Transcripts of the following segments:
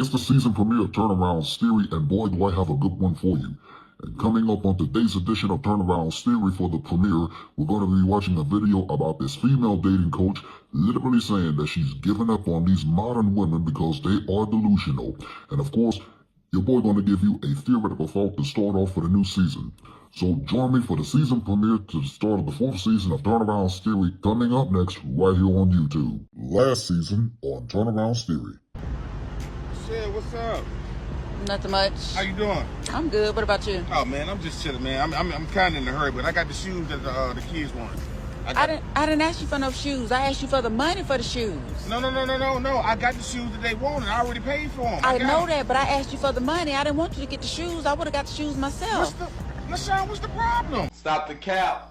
It's the season premiere of Turneround's Theory, and boy do I have a good one for you. And coming up on today's edition of Turneround's Theory for the premiere, we're going to be watching a video about this female dating coach literally saying that she's given up on these modern women because they are delusional. And of course, your boy going to give you a theoretical thought to start off for the new season. So join me for the season premiere to the start of the 4th season of Turneround's Theory, coming up next right here on YouTube. Last season on Turneround's Theory. Shit, what's up? Nothing much. How you doing? I'm good. What about you? Oh man, I'm just chilling, man. I'm kind of in a hurry, but I got the shoes that the kids want. I didn't ask you for no shoes. I asked you for the money for the shoes. No. I got the shoes that they wanted. I already paid for them. I know that, but I asked you for the money. I didn't want you to get the shoes. I would have got the shoes myself. LaShawn, what's the problem? Stop the cap.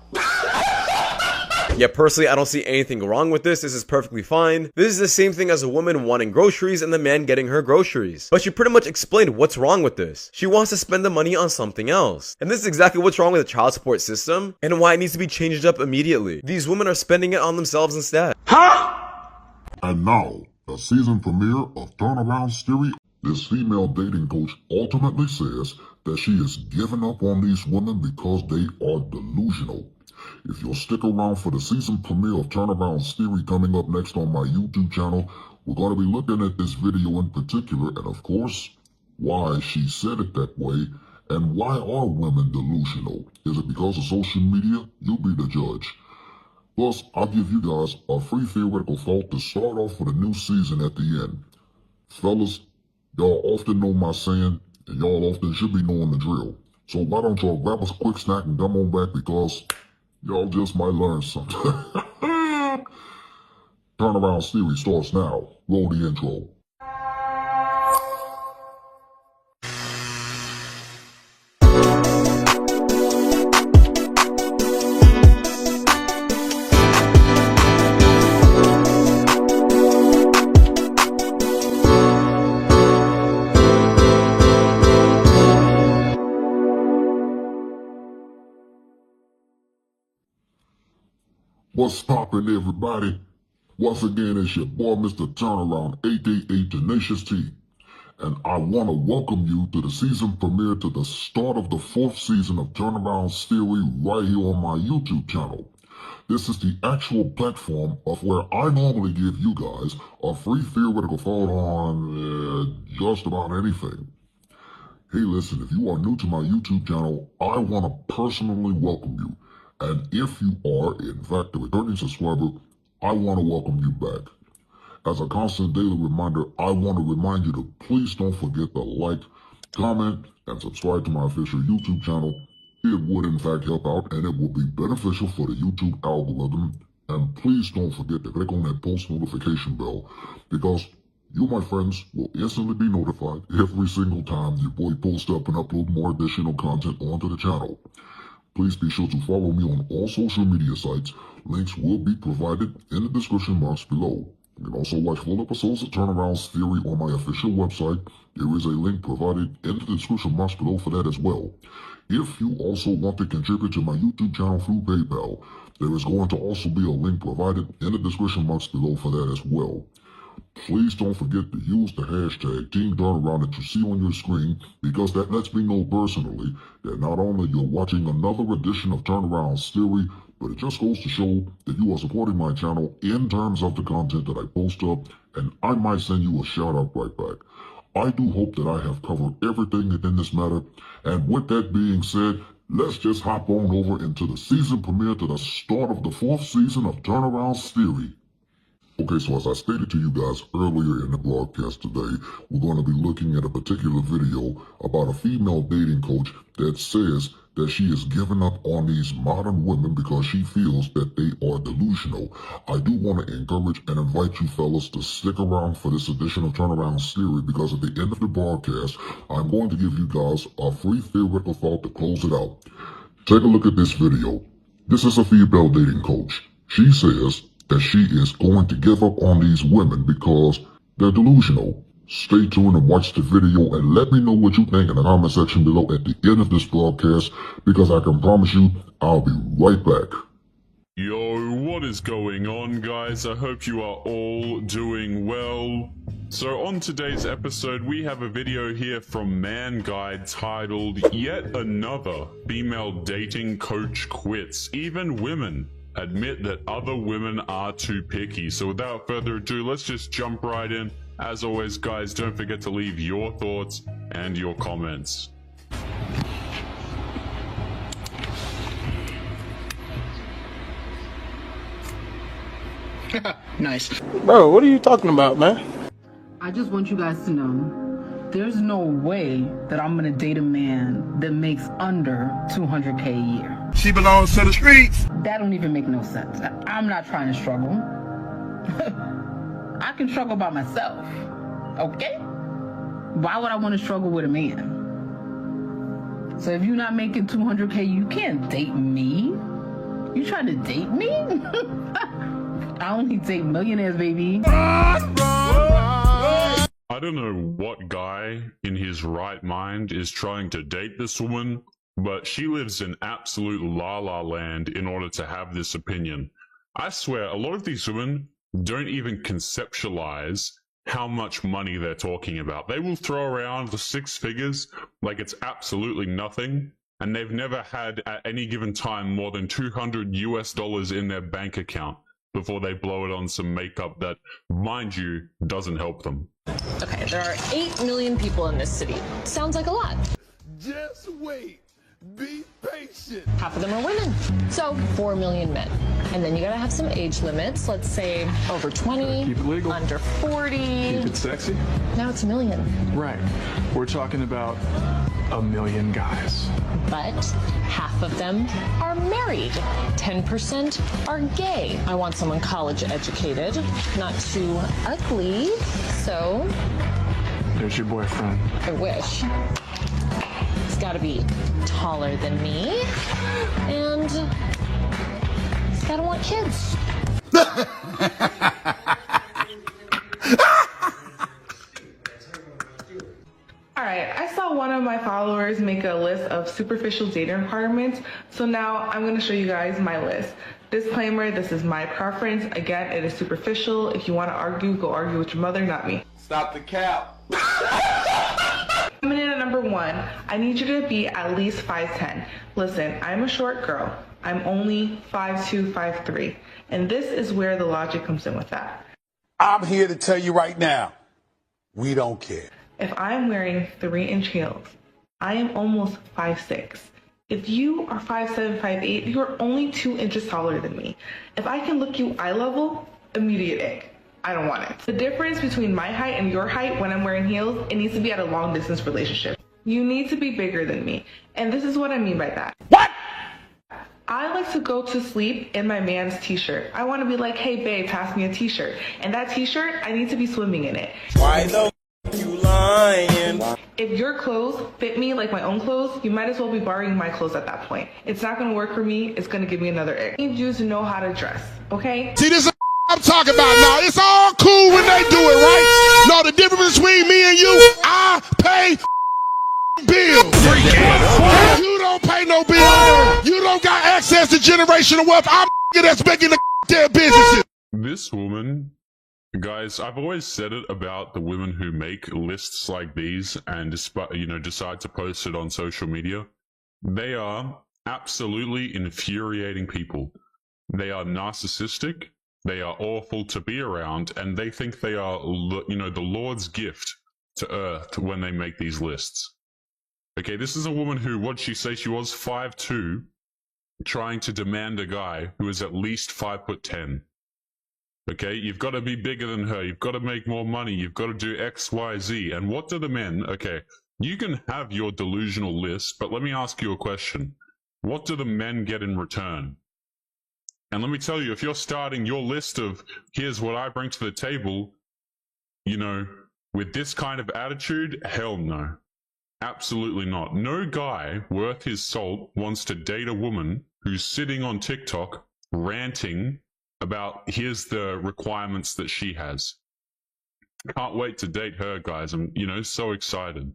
Yeah, personally, I don't see anything wrong with this. This is perfectly fine. This is the same thing as a woman wanting groceries and the man getting her groceries. But she pretty much explained what's wrong with this. She wants to spend the money on something else. And this is exactly what's wrong with the child support system and why it needs to be changed up immediately. These women are spending it on themselves instead. And now, the season premiere of Turnaround's Theory. This female dating coach ultimately says that she has given up on these women because they are delusional. If you'll stick around for the season premiere of Turnaround's Theory coming up next on my YouTube channel, we're going to be looking at this video in particular and, of course, why she said it that way and why are women delusional. Is it because of social media? You be the judge. Plus, I'll give you guys a free theoretical thought to start off for the new season at the end. Fellas, y'all often know my saying, and y'all often should be knowing the drill. So why don't y'all grab us a quick snack and come on back because y'all just might learn something. Turnaround's Theory starts now. Roll the intro. What's poppin', everybody? Once again, it's your boy, Mr. Turnaround, aka Tenacious T. And I want to welcome you to the season premiere to the start of the 4th season of Turnaround's Theory right here on my YouTube channel. This is the actual platform of where I normally give you guys a free theoretical thought on just about anything. Hey, listen, if you are new to my YouTube channel, I want to personally welcome you. And if you are, in fact, a returning subscriber, I want to welcome you back. As a constant daily reminder, I want to remind you to please don't forget to like, comment, and subscribe to my official YouTube channel. It would in fact help out and it will be beneficial for the YouTube algorithm. And please don't forget to click on that post notification bell because you, my friends, will instantly be notified every single time your boy posts up and upload more additional content onto the channel. Please be sure to follow me on all social media sites. Links will be provided in the description box below. You can also watch full episodes of Turnaround's Theory on my official website. There is a link provided in the description box below for that as well. If you also want to contribute to my YouTube channel through PayPal, there is going to also be a link provided in the description box below for that as well. Please don't forget to use the hashtag TeamTurnaround that you see on your screen because that lets me know personally that not only you're watching another edition of Turnaround's Theory, but it just goes to show that you are supporting my channel in terms of the content that I post up, and I might send you a shout out right back. I do hope that I have covered everything in this matter, and with that being said, let's just hop on over into the season premiere to the start of the 4th season of Turnaround's Theory. Okay, so as I stated to you guys earlier in the broadcast today, we're going to be looking at a particular video about a female dating coach that says that she has given up on these modern women because she feels that they are delusional. I do want to encourage and invite you fellas to stick around for this edition of Turnaround's Theory because at the end of the broadcast, I'm going to give you guys a free theoretical thought to close it out. Take a look at this video. This is a female dating coach. She says that she is going to give up on these women because they're delusional. Stay tuned and watch the video and let me know what you think in the comment section below at the end of this broadcast because I can promise you I'll be right back. Yo, what is going on, guys? I hope you are all doing well. So on today's episode, we have a video here from Man Guide titled, Yet Another Female Dating Coach Quits. Even women admit that other women are too picky. So without further ado, let's just jump right in. As always, guys, don't forget to leave your thoughts and your comments. Nice. Bro, what are you talking about, man? I just want you guys to know there's no way that I'm gonna date a man that makes under 200K a year. She belongs to the streets. That don't even make no sense. I'm not trying to struggle. I can struggle by myself, okay? Why would I want to struggle with a man? So if you're not making 200K, you can't date me. You trying to date me? I only date millionaires, baby. I don't know what guy in his right mind is trying to date this woman, but she lives in absolute la-la land in order to have this opinion. I swear, a lot of these women don't even conceptualize how much money they're talking about. They will throw around the six figures like it's absolutely nothing, and they've never had at any given time more than $200 US in their bank account before they blow it on some makeup that, mind you, doesn't help them. Okay, there are 8 million people in this city. Sounds like a lot. Just wait. Be patient. Half of them are women. So 4 million men. And then you gotta have some age limits. Let's say over 20, Keep it legal. under 40. Keep it sexy. Now it's a million. Right. We're talking about a million guys. But half of them are married. 10% are gay. I want someone college educated, not too ugly. So There's your boyfriend. I wish. He's gotta be taller than me. And he's gotta want kids. Alright, I saw one of my followers make a list of superficial dating requirements, so now I'm going to show you guys my list. Disclaimer, this is my preference. Again, it is superficial. If you want to argue, go argue with your mother, not me. Stop the cap. Coming in at number 1, I need you to be at least 5'10". Listen, I'm a short girl. I'm only 5'2", 5'3", and this is where the logic comes in with that. I'm here to tell you right now, we don't care. If I'm wearing 3-inch heels, I am almost 5'6". If you are 5'7", 5'8", you're only 2 inches taller than me. If I can look you eye level, immediate ick. I don't want it. The difference between my height and your height when I'm wearing heels, it needs to be at a long distance relationship. You need to be bigger than me. And this is what I mean by that. What? I like to go to sleep in my man's t-shirt. I want to be like, hey babe, pass me a t-shirt. And that t-shirt, I need to be swimming in it. Why the you lying? If your clothes fit me like my own clothes, you might as well be borrowing my clothes at that point. It's not going to work for me. It's going to give me another ick. I need you to know how to dress, okay? See, this is I'm talking about now. It's all cool when they do it, right? No, the difference between me and you, I pay bills. You don't pay no bills. You don't got access to generational wealth. I'm that's making the damn businesses. This woman, guys, I've always said it about the women who make lists like these and decide to post it on social media. They are absolutely infuriating people. They are narcissistic. They are awful to be around, and they think they are, the Lord's gift to earth when they make these lists. Okay, this is a woman who, what'd she say she was? 5'2", trying to demand a guy who is at least 5'10". Okay, you've got to be bigger than her. You've got to make more money. You've got to do X, Y, Z. And what do the men? Okay, you can have your delusional list, but let me ask you a question. What do the men get in return? And let me tell you, if you're starting your list of, here's what I bring to the table, with this kind of attitude, hell no. Absolutely not. No guy worth his salt wants to date a woman who's sitting on TikTok ranting about here's the requirements that she has. Can't wait to date her, guys. I'm, so excited.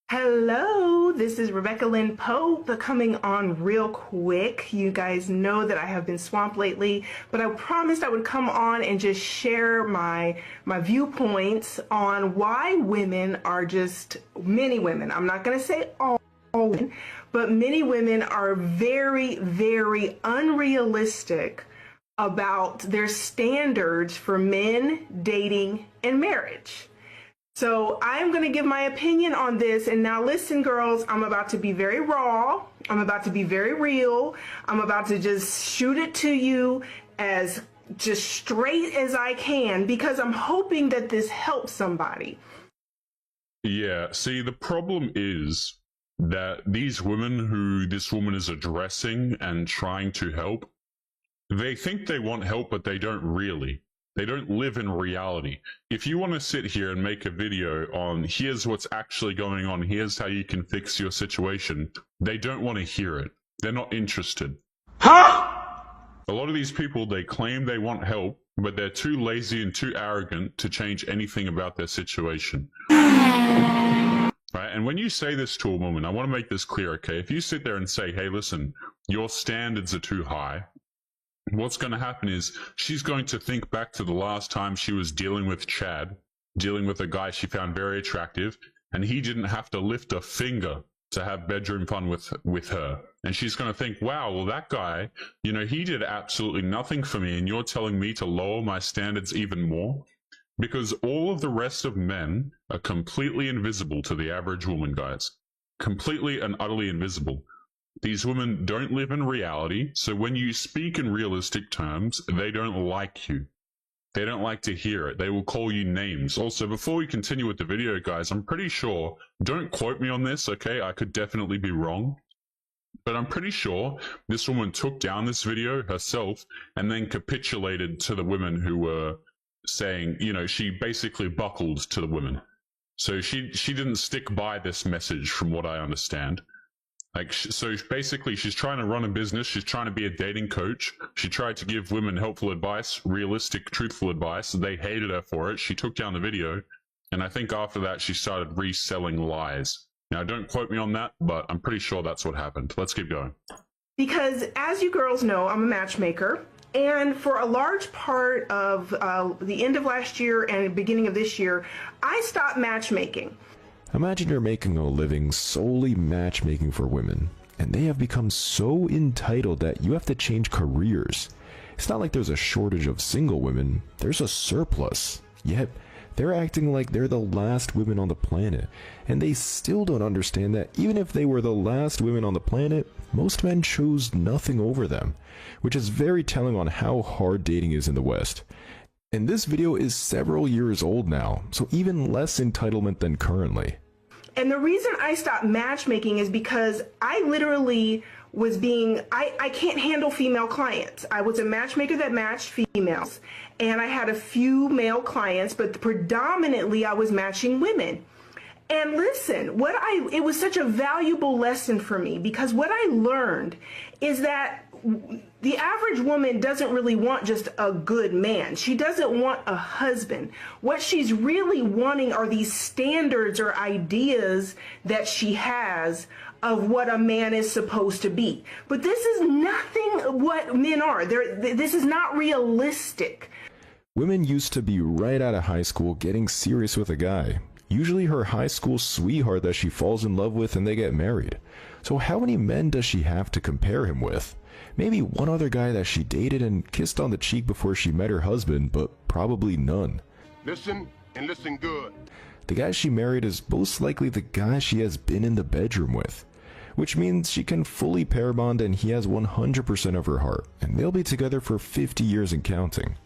Hello, this is Rebecca Lynn Pope coming on real quick. You guys know that I have been swamped lately, but I promised I would come on and just share my viewpoints on why women are just, many women, I'm not going to say all women, but many women are very, very unrealistic about their standards for men, dating, and marriage. So I'm going to give my opinion on this. And now listen, girls, I'm about to be very raw. I'm about to be very real. I'm about to just shoot it to you as just straight as I can, because I'm hoping that this helps somebody. Yeah, see, the problem is that these women who this woman is addressing and trying to help, they think they want help, but they don't really. They don't live in reality. If you want to sit here and make a video on here's what's actually going on, here's how you can fix your situation, they don't want to hear it. They're not interested. Huh? A lot of these people, they claim they want help, but they're too lazy and too arrogant to change anything about their situation. Right? And when you say this to a woman, I want to make this clear, okay? If you sit there and say, hey, listen, your standards are too high, what's going to happen is she's going to think back to the last time she was dealing with Chad, dealing with a guy she found very attractive, and he didn't have to lift a finger to have bedroom fun with her. And she's going to think, wow, well, that guy, you know, he did absolutely nothing for me, and you're telling me to lower my standards even more? Because all of the rest of men are completely invisible to the average woman, guys. Completely and utterly invisible. These women don't live in reality, so when you speak in realistic terms, they don't like you. They don't like to hear it. They will call you names. Also, before we continue with the video, guys, I'm pretty sure, don't quote me on this, okay? I could definitely be wrong. But I'm pretty sure this woman took down this video herself and then capitulated to the women who were saying, you know, she basically buckled to the women. So she didn't stick by this message from what I understand. Like, so basically, she's trying to run a business. She's trying to be a dating coach. She tried to give women helpful advice, realistic, truthful advice. They hated her for it. She took down the video. And I think after that, she started reselling lies. Now, don't quote me on that, but I'm pretty sure that's what happened. Let's keep going. Because as you girls know, I'm a matchmaker. And for a large part of the end of last year and beginning of this year, I stopped matchmaking. Imagine you're making a living solely matchmaking for women, and they have become so entitled that you have to change careers. It's not like there's a shortage of single women, there's a surplus. Yet, they're acting like they're the last women on the planet, and they still don't understand that even if they were the last women on the planet, most men chose nothing over them, which is very telling on how hard dating is in the West. And this video is several years old now, so even less entitlement than currently. And the reason I stopped matchmaking is because I literally was I can't handle female clients. I was a matchmaker that matched females, and I had a few male clients, but predominantly I was matching women. And listen, it was such a valuable lesson for me, because what I learned is that the average woman doesn't really want just a good man. She doesn't want a husband. What she's really wanting are these standards or ideas that she has of what a man is supposed to be. But this is nothing what men are. This is not realistic. Women used to be right out of high school getting serious with a guy. Usually her high school sweetheart that she falls in love with and they get married. So how many men does she have to compare him with? Maybe one other guy that she dated and kissed on the cheek before she met her husband, but probably none. Listen, and listen good. The guy she married is most likely the guy she has been in the bedroom with, which means she can fully pair bond and he has 100% of her heart, and they'll be together for 50 years and counting.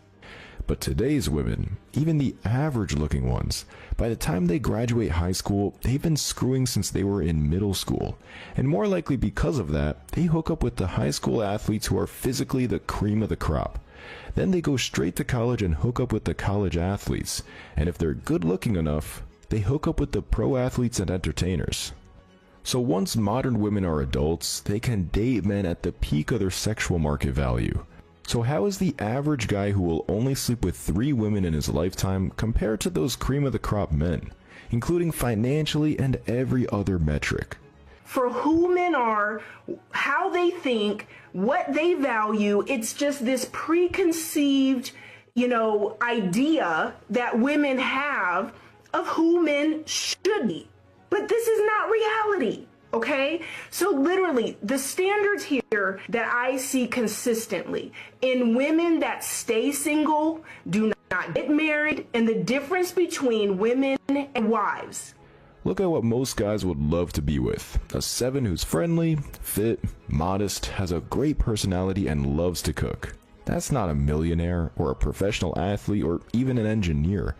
But today's women, even the average looking ones, by the time they graduate high school, they've been screwing since they were in middle school. And more likely because of that, they hook up with the high school athletes who are physically the cream of the crop. Then they go straight to college and hook up with the college athletes. And if they're good looking enough, they hook up with the pro athletes and entertainers. So once modern women are adults, they can date men at the peak of their sexual market value. So how is the average guy who will only sleep with 3 women in his lifetime compared to those cream of the crop men? including financially and every other metric. For who men are, how they think, what they value, it's just this preconceived, idea that women have of who men should be. But this is not reality, okay? So literally, the standards here that I see consistently in women that stay single, do not get married, and the difference between women and wives. Look at what most guys would love to be with. A 7 who's friendly, fit, modest, has a great personality, and loves to cook. That's not a millionaire, or a professional athlete, or even an engineer.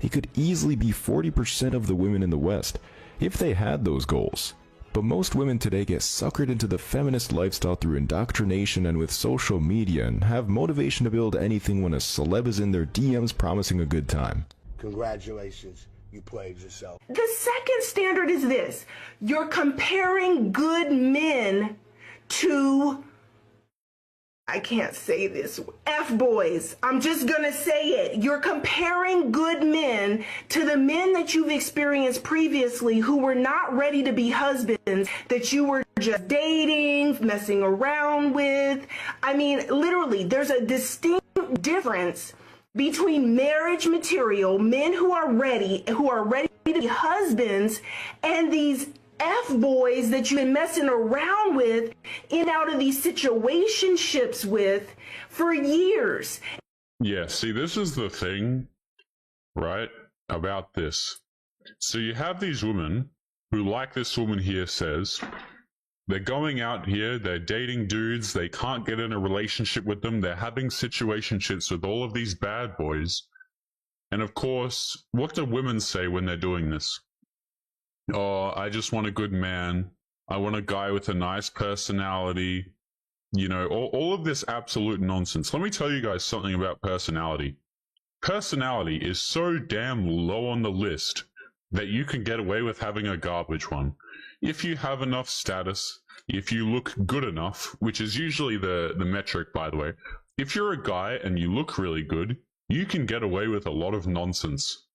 It could easily be 40% of the women in the West, if they had those goals. But most women today get suckered into the feminist lifestyle through indoctrination and with social media, and have motivation to build anything when a celeb is in their DMs promising a good time. Congratulations. You played yourself. The second standard is this. You're comparing good men to, I can't say this, F-boys. I'm just gonna say it. You're comparing good men to the men that you've experienced previously who were not ready to be husbands, that you were just dating, messing around with. I mean, literally, there's a distinct difference between marriage material, men who are ready to be husbands, and these F-boys that you've been messing around with in and out of these situationships with for years. Yeah, see, this is the thing, right, about this. So you have these women who, like this woman here says, they're going out here, they're dating dudes, they can't get in a relationship with them, they're having situationships with all of these bad boys. And of course, what do women say when they're doing this? Oh, I just want a good man. I want a guy with a nice personality. All of this absolute nonsense. Let me tell you guys something about personality. Personality is so damn low on the list that you can get away with having a garbage one. If you have enough status, if you look good enough, which is usually the metric, by the way, if you're a guy and you look really good, you can get away with a lot of nonsense.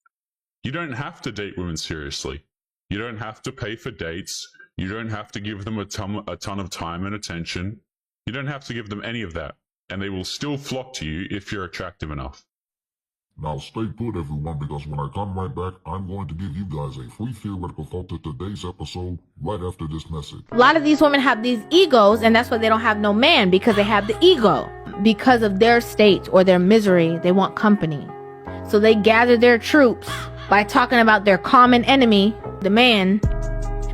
You don't have to date women seriously. You don't have to pay for dates. You don't have to give them a ton of time and attention. You don't have to give them any of that. And they will still flock to you if you're attractive enough. Now stay put, everyone, because when I come right back, I'm going to give you guys a free theoretical thought to today's episode right after this message. A lot of these women have these egos, and that's why they don't have no man, because they have the ego. Because of their state or their misery, they want company. So they gather their troops by talking about their common enemy, the man,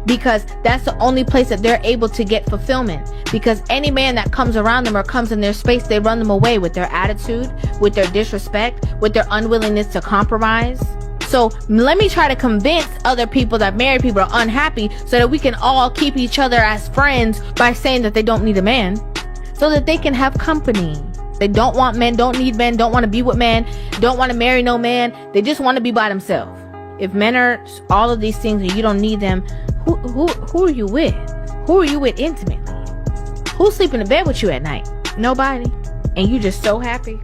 because that's the only place that they're able to get fulfillment. Because any man that comes around them or comes in their space, they run them away with their attitude, with their disrespect, with their unwillingness to compromise. So let me try to convince other people that married people are unhappy so that we can all keep each other as friends by saying that they don't need a man, so that they can have company. They don't want men, don't need men, don't want to be with men, don't want to marry no man. They just want to be by themselves. If men are all of these things and you don't need them, who are you with? Who are you with intimately? Who's sleeping in bed with you at night? Nobody. And you just so happy.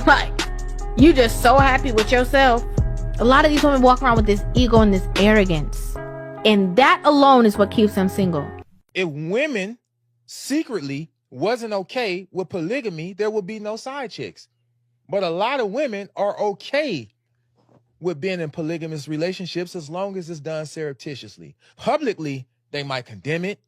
Like, you just so happy with yourself. A lot of these women walk around with this ego and this arrogance. And that alone is what keeps them single. If women secretly wasn't okay with polygamy, there would be no side chicks. But a lot of women are okay with being in polygamous relationships as long as it's done surreptitiously. Publicly, they might condemn it.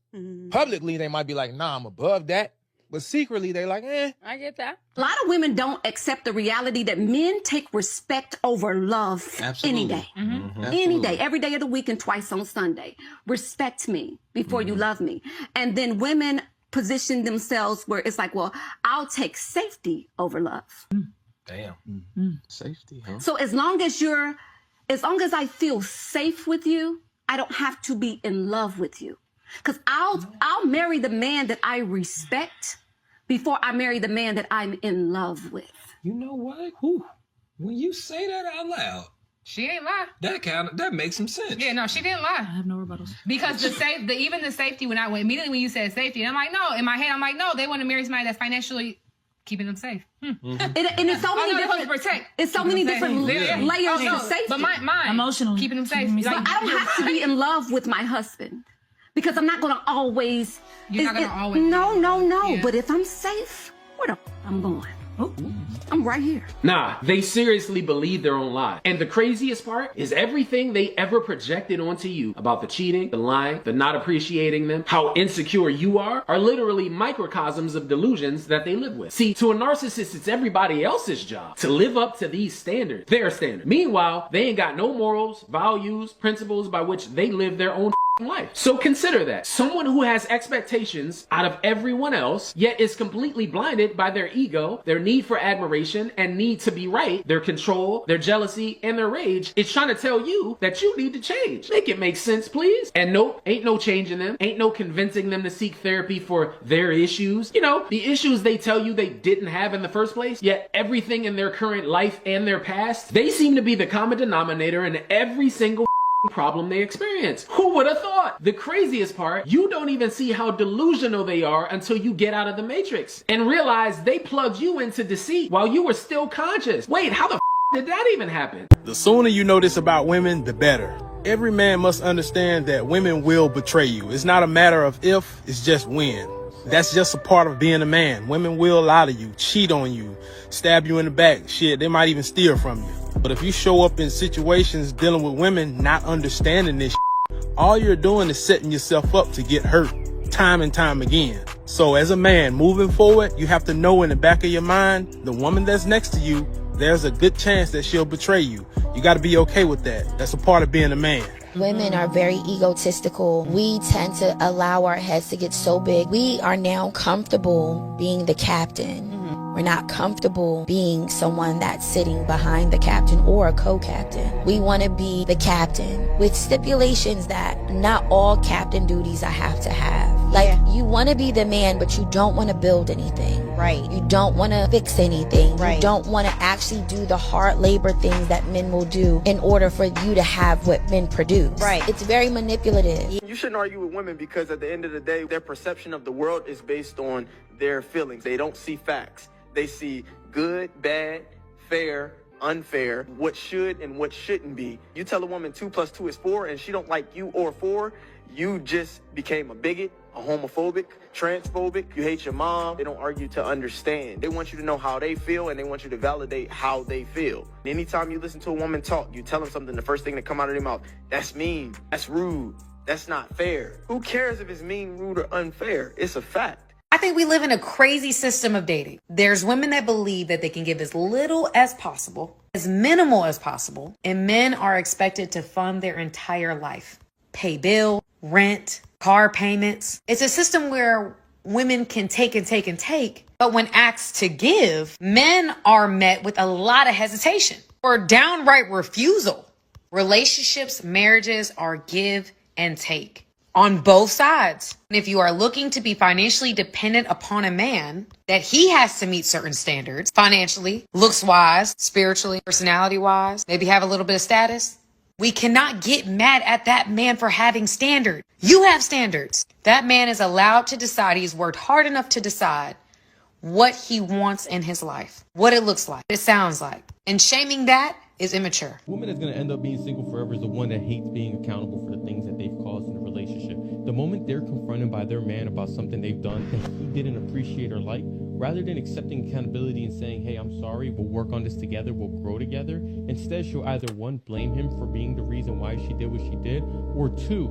Publicly, they might be like, nah, I'm above that. But secretly, they're like, I get that. A lot of women don't accept the reality that men take respect over love any day. Any day, every day of the week and twice on Sunday. Respect me before you love me. And then women position themselves where it's like, well, I'll take safety over love. Damn. Safety, huh? So as long as I feel safe with you, I don't have to be in love with you. Because I'll marry the man that I respect before I marry the man that I'm in love with. You know what? Whew. When you say that out loud, she ain't lie. That makes some sense. Yeah, no, she didn't lie. I have no rebuttals. Because even the safety, immediately when you said safety, I'm like, no, in my head, I'm like, no, they want to marry somebody that's financially Keeping them safe. And it's so many different protect. It's so many different layers to safety. But mine, Emotional. keeping them safe. But I don't have to be in love with my husband because I'm not gonna always. You're not gonna always. No. Yeah. But if I'm safe, where the I'm going? I'm right here. Nah, they seriously believe their own lie. And the craziest part is everything they ever projected onto you about the cheating, the lying, the not appreciating them, how insecure you are literally microcosms of delusions that they live with. See, to a narcissist, it's everybody else's job to live up to these standards, their standards. Meanwhile, they ain't got no morals, values, principles by which they live their own life. So consider that. Someone who has expectations out of everyone else, yet is completely blinded by their ego, their need for admiration, and need to be right, their control, their jealousy, and their rage, is trying to tell you that you need to change. Make it make sense, please. And nope, ain't no changing them. Ain't no convincing them to seek therapy for their issues. You know, the issues they tell you they didn't have in the first place, yet everything in their current life and their past, they seem to be the common denominator in every single problem they experience. Who would have thought? The craziest part, you don't even see how delusional they are until you get out of the matrix and realize they plugged you into deceit while you were still conscious. Wait, how the did that even happen? The sooner you know this about women, the better. Every man must understand that women will betray you. It's not a matter of if, it's just when. That's just a part of being a man. Women will lie to you, cheat on you, stab you in the back. Shit, they might even steal from you. But if you show up in situations dealing with women not understanding this shit, all you're doing is setting yourself up to get hurt time and time again. So as a man moving forward, you have to know in the back of your mind, the woman that's next to you, there's a good chance that she'll betray you. You got to be okay with that. That's a part of being a man. Women are very egotistical. We tend to allow our heads to get so big. We are now comfortable being the captain. We're not comfortable being someone that's sitting behind the captain or a co-captain. We want to be the captain with stipulations that not all captain duties I have to have. Like, you want to be the man, but you don't want to build anything. Right. You don't want to fix anything. Right. You don't want to actually do the hard labor things that men will do in order for you to have what men produce. Right. It's very manipulative. You shouldn't argue with women because at the end of the day, their perception of the world is based on their feelings. They don't see facts. They see good, bad, fair, unfair, what should and what shouldn't be. You tell a woman 2 + 2 is 4 and she don't like you or 4, you just became a bigot, a homophobic, transphobic. You hate your mom. They don't argue to understand. They want you to know how they feel and they want you to validate how they feel. Anytime you listen to a woman talk, you tell them something, the first thing that come out of their mouth, that's mean, that's rude, that's not fair. Who cares if it's mean, rude, or unfair? It's a fact. I think we live in a crazy system of dating. There's women that believe that they can give as little as possible, as minimal as possible, and men are expected to fund their entire life. Pay bill, rent, car payments. It's a system where women can take and take and take, but when asked to give, men are met with a lot of hesitation or downright refusal. Relationships, marriages are give and take on both sides. And if you are looking to be financially dependent upon a man, that he has to meet certain standards, financially, looks-wise, spiritually, personality-wise, maybe have a little bit of status, we cannot get mad at that man for having standards. You have standards. That man is allowed to decide. He's worked hard enough to decide what he wants in his life, what it looks like, what it sounds like. And shaming that is immature. A woman that's going to end up being single forever is the one that hates being accountable for the things that they've caused in a relationship. The moment they're confronted by their man about something they've done that he didn't appreciate or like, rather than accepting accountability and saying, hey, I'm sorry, we'll work on this together, we'll grow together, instead she'll either, one, blame him for being the reason why she did what she did, or two,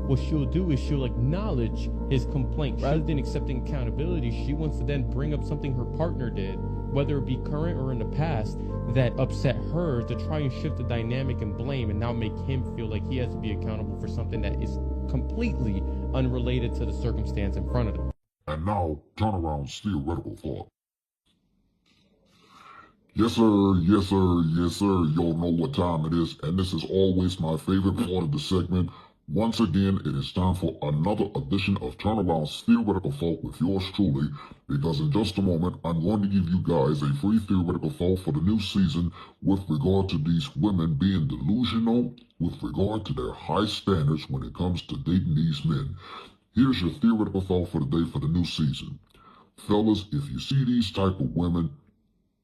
what she'll do is she'll acknowledge his complaint. Rather than accepting accountability, she wants to then bring up something her partner did, whether it be current or in the past, that upset her, to try and shift the dynamic and blame and now make him feel like he has to be accountable for something that is completely unrelated to the circumstance in front of him. And now, Turneround's theoretical thought. Yes, sir, yes, sir, yes, sir. Y'all know what time it is, and this is always my favorite part of the segment. Once again, it is time for another edition of Turnaround's Theoretical Thought with yours truly, because in just a moment, I'm going to give you guys a free theoretical thought for the new season with regard to these women being delusional with regard to their high standards when it comes to dating these men. Here's your theoretical thought for the day for the new season. Fellas, if you see these type of women,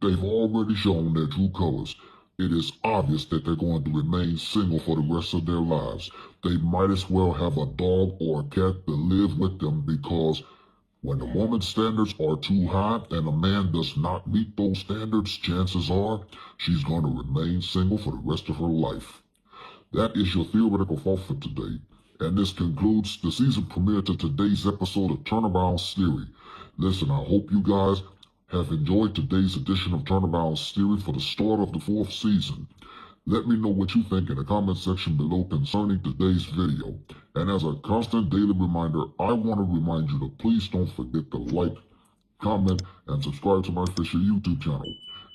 they've already shown their true colors. It is obvious that they're going to remain single for the rest of their lives. They might as well have a dog or a cat to live with them, because when a woman's standards are too high and a man does not meet those standards, chances are she's going to remain single for the rest of her life. That is your theoretical thought for today. And this concludes the season premiere to today's episode of Turnaround's Theory. Listen, I hope you guys have enjoyed today's edition of Turnaround's Theory for the start of the 4th season. Let me know what you think in the comment section below concerning today's video. And as a constant daily reminder, I want to remind you to please don't forget to like, comment, and subscribe to my official YouTube channel.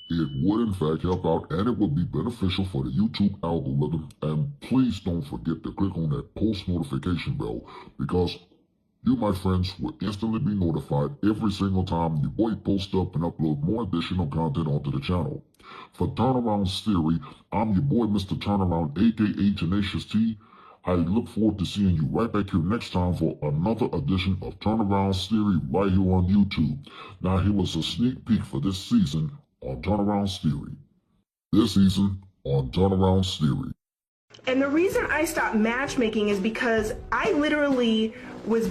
It would in fact help out, and it would be beneficial for the YouTube algorithm. And please don't forget to click on that post notification bell, because you, my friends, will instantly be notified every single time your boy posts up and upload more additional content onto the channel. For Turnaround's Theory, I'm your boy Mr. Turnaround, aka Tenacious T. I look forward to seeing you right back here next time for another edition of Turnaround's Theory right here on YouTube. Now, here was a sneak peek for this season on Turnaround's Theory. This season on Turnaround's Theory. And the reason I stopped matchmaking is because I literally was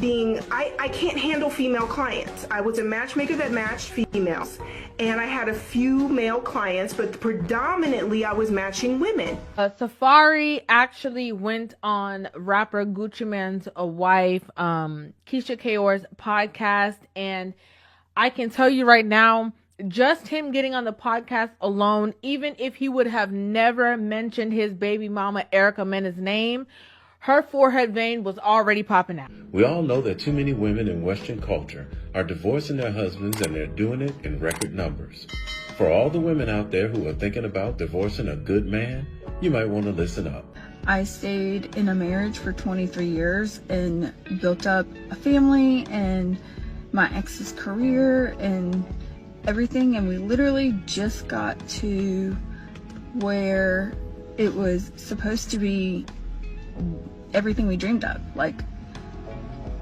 I can't handle female clients. I was a matchmaker that matched females, and I had a few male clients, but predominantly I was matching women. Safari actually went on rapper Gucci Mane's wife, Keisha Kayor's podcast, and I can tell you right now, just him getting on the podcast alone, even if he would have never mentioned his baby mama Erica Mena's name, her forehead vein was already popping out. We all know that too many women in Western culture are divorcing their husbands, and they're doing it in record numbers. For all the women out there who are thinking about divorcing a good man, you might want to listen up. I stayed in a marriage for 23 years and built up a family and my ex's career and everything, and we literally just got to where it was supposed to be everything we dreamed of. Like,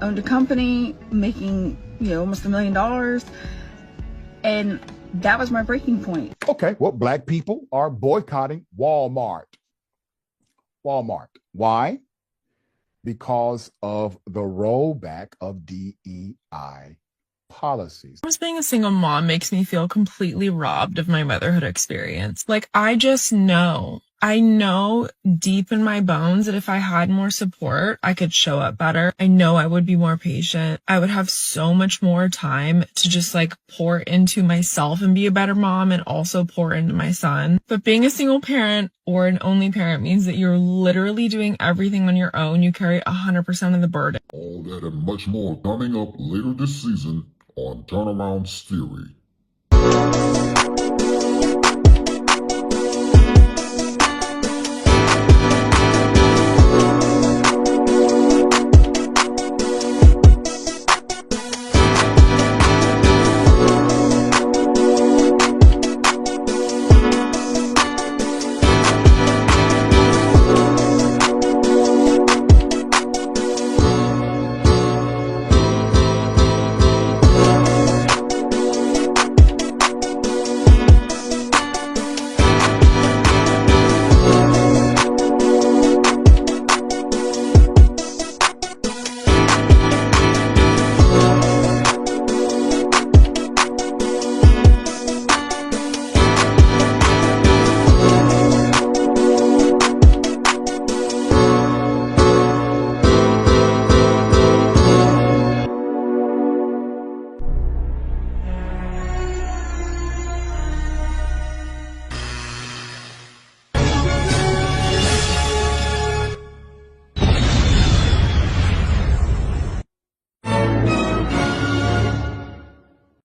owned a company, making, almost $1 million, and that was my breaking point. Okay, well, black people are boycotting Walmart. Why? Because of the rollback of DEI policies. Just being a single mom makes me feel completely robbed of my motherhood experience. Like, I know deep in my bones that if I had more support, I could show up better. I know I would be more patient. I would have so much more time to just pour into myself and be a better mom, and also pour into my son. But being a single parent or an only parent means that you're literally doing everything on your own. You carry 100% of the burden. All that and much more coming up later this season on Turnaround's Theory.